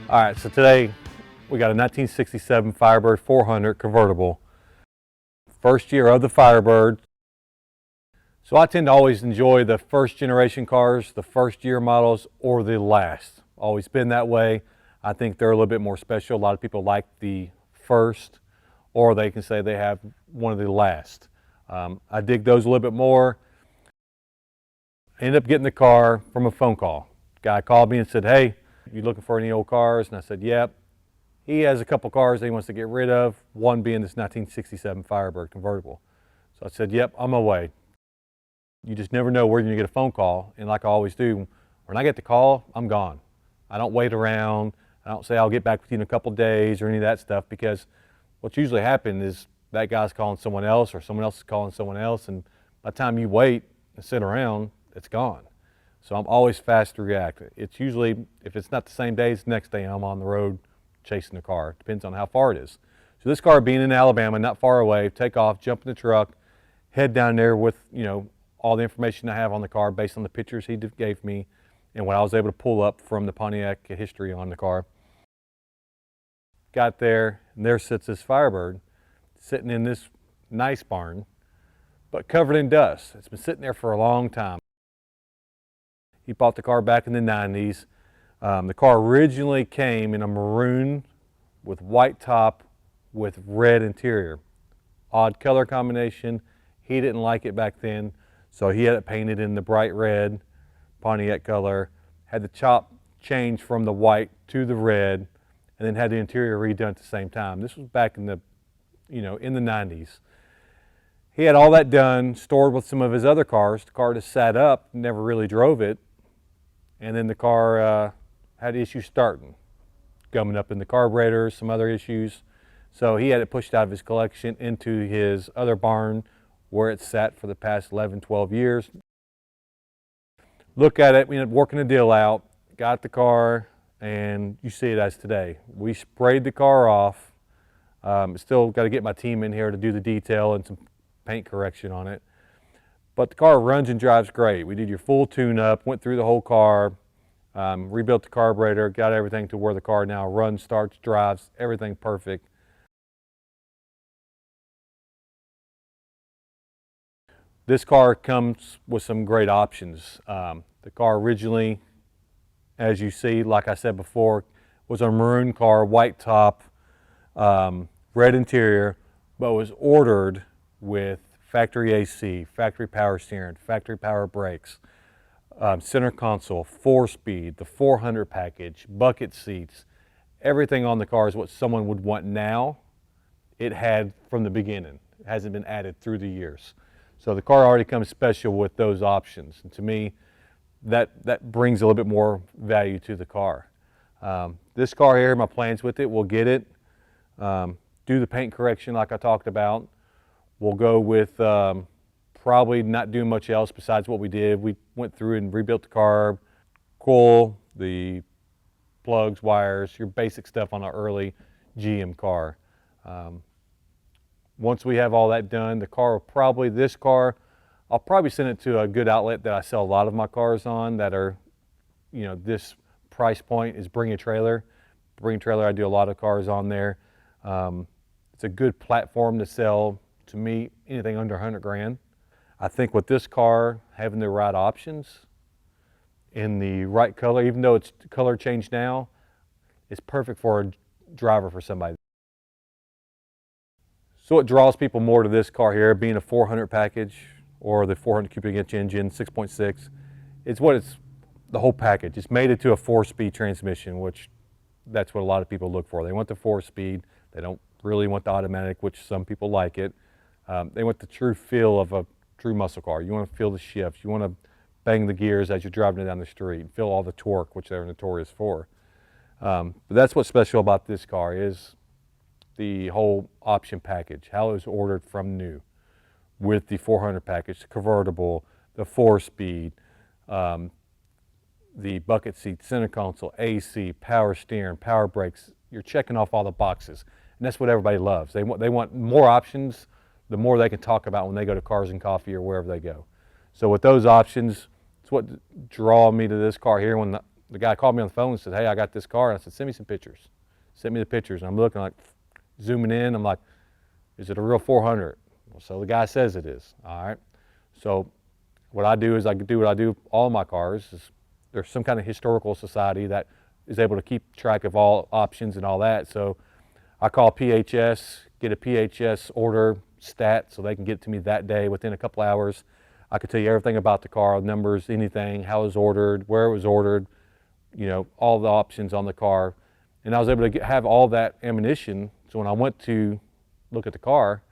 All right, so today we got a 1967 Firebird 400 convertible. First year of the Firebird. So I tend to always enjoy the first generation cars, the first year models, or the last. Always been that way. I think they're a little bit more special. A lot of people like the first, or they can say they have one of the last. I dig those a little bit more. I ended up getting the car from a phone call. Guy called me and said, "Hey, you looking for any old cars?" And I said, "Yep." He has a couple cars that he wants to get rid of, one being this 1967 Firebird convertible. So I said, "Yep, I'm away." You just never know where you're going to get a phone call. And like I always do, when I get the call, I'm gone. I don't wait around. I don't say I'll get back with you in a couple days or any of that stuff, because what's usually happened is that guy's calling someone else or someone else is calling someone else. And by the time you wait and sit around, it's gone. So I'm always fast to react. It's usually, if it's not the same day, it's the next day I'm on the road chasing the car. Depends on how far it is. So this car being in Alabama, not far away, take off, jump in the truck, head down there with, all the information I have on the car based on the pictures he gave me and what I was able to pull up from the Pontiac history on the car. Got there, and there sits this Firebird sitting in this nice barn, but covered in dust. It's been sitting there for a long time. He bought the car back in the 90s. The car originally came in a maroon with white top with red interior. Odd color combination. He didn't like it back then, so he had it painted in the bright red Pontiac color, had the chop changed from the white to the red, and then had the interior redone at the same time. This was back in the, in the 90s. He had all that done, stored with some of his other cars. The car just sat up, never really drove it. And then the car had issues starting, gumming up in the carburetor, some other issues. So he had it pushed out of his collection into his other barn where it sat for the past 11, 12 years. Look at it, we ended up working a deal out, got the car, and you see it as today. We sprayed the car off. Still got to get my team in here to do the detail and some paint correction on it. But the car runs and drives great. We did your full tune-up, went through the whole car, rebuilt the carburetor, got everything to where the car now runs, starts, drives, everything perfect. This car comes with some great options. The car originally, as you see, like I said before, was a maroon car, white top, red interior, but was ordered with factory AC, factory power steering, factory power brakes, center console, 4-speed, the 400 package, bucket seats. Everything on the car is what someone would want now. It had from the beginning. It hasn't been added through the years. So the car already comes special with those options. And to me, that brings a little bit more value to the car. This car here, my plans with it, we'll get it, do the paint correction like I talked about. We'll go with probably not doing much else besides what we did. We went through and rebuilt the carb, coil, the plugs, wires, your basic stuff on an early GM car. Once we have all that done, the car will probably, this car, I'll probably send it to a good outlet that I sell a lot of my cars on that are, this price point is Bring a Trailer. Bring a Trailer, I do a lot of cars on there. It's a good platform to sell, to me, anything under 100 grand. I think with this car, having the right options in the right color, even though it's color changed now, it's perfect for a driver for somebody. So what draws people more to this car here, being a 400 package or the 400 cubic inch engine, 6.6, it's the whole package. It's made it to a 4-speed transmission, which that's what a lot of people look for. They want the 4-speed. They don't really want the automatic, which some people like it. They want the true feel of a true muscle car. You want to feel the shifts. You want to bang the gears as you're driving it down the street, feel all the torque, which they're notorious for. But that's what's special about this car is the whole option package, how it was ordered from new with the 400 package, the convertible, the 4-speed, the bucket seat, center console, AC, power steering, power brakes. You're checking off all the boxes. And that's what everybody loves. They want more options, the more they can talk about when they go to Cars and Coffee or wherever they go. So with those options, it's what draw me to this car here. When the guy called me on the phone and said, hey, I got this car. And I said, send me some pictures. Send me the pictures. And I'm looking, like, zooming in. I'm like, is it a real 400? Well, so the guy says it is. All right. So what I do is I do what I do all my cars. Is there's some kind of historical society that is able to keep track of all options and all that. So I call PHS, get a PHS order stat so they can get it to me that day within a couple hours. I could tell you everything about the car, numbers, anything, how it was ordered, where it was ordered, you know, all the options on the car. And I was able to have all that ammunition. So when I went to look at the car,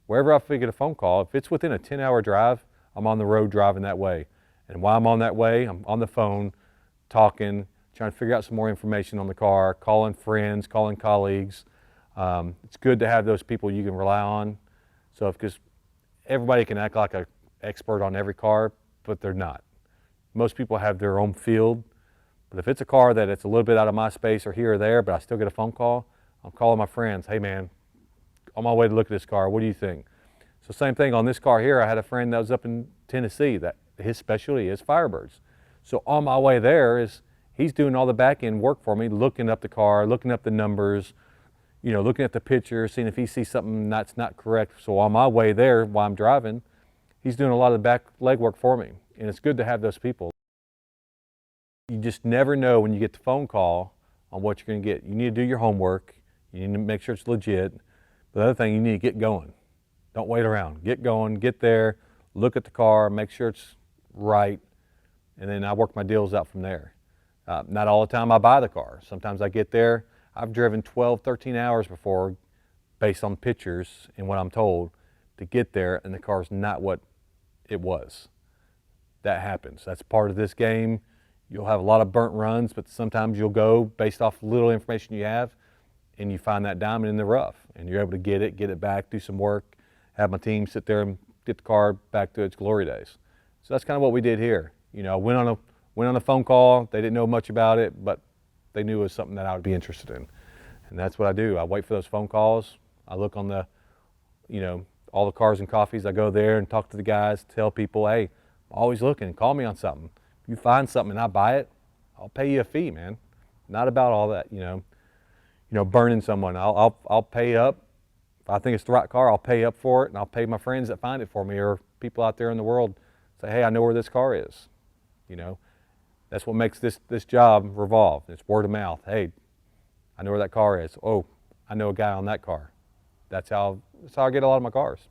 wherever I get a phone call, if it's within a 10-hour drive, I'm on the road driving that way. And while I'm on that way, I'm on the phone talking, trying to figure out some more information on the car, calling friends, calling colleagues. It's good to have those people you can rely on. So because everybody can act like an expert on every car, but they're not. Most people have their own field. But if it's a car that it's a little bit out of my space or here or there, but I still get a phone call, I'm calling my friends, hey man, on my way to look at this car, what do you think? So same thing on this car here. I had a friend that was up in Tennessee that his specialty is Firebirds. So on my way there he's doing all the back end work for me, looking up the car, looking up the numbers, you know, looking at the picture, seeing if he sees something that's not correct. So on my way there while I'm driving, he's doing a lot of the back leg work for me. And it's good to have those people. You just never know when you get the phone call on what you're going to get. You need to do your homework. You need to make sure it's legit. But the other thing, you need to get going. Don't wait around. Get going, get there, look at the car, make sure it's right, and then I work my deals out from there. Not all the time I buy the car. Sometimes I get there. I've driven 12, 13 hours before based on pictures and what I'm told to get there, and the car's not what it was. That happens. That's part of this game. You'll have a lot of burnt runs, but sometimes you'll go based off little information you have, and you find that diamond in the rough, and you're able to get it back, do some work, have my team sit there and get the car back to its glory days. So that's kind of what we did here. You know, went on a phone call. They didn't know much about it, but they knew it was something that I would be interested in. And that's what I do. I wait for those phone calls. I look on the, you know, all the Cars and Coffees. I go there and talk to the guys, tell people, hey, I'm always looking, call me on something. If you find something and I buy it, I'll pay you a fee, man. Not about all that, you know, burning someone. I'll pay up. If I think it's the right car, I'll pay up for it, and I'll pay my friends that find it for me, or people out there in the world say, hey, I know where this car is. You know, that's what makes this job revolve. It's word of mouth. Hey, I know where that car is. Oh, I know a guy on that car. That's how I get a lot of my cars.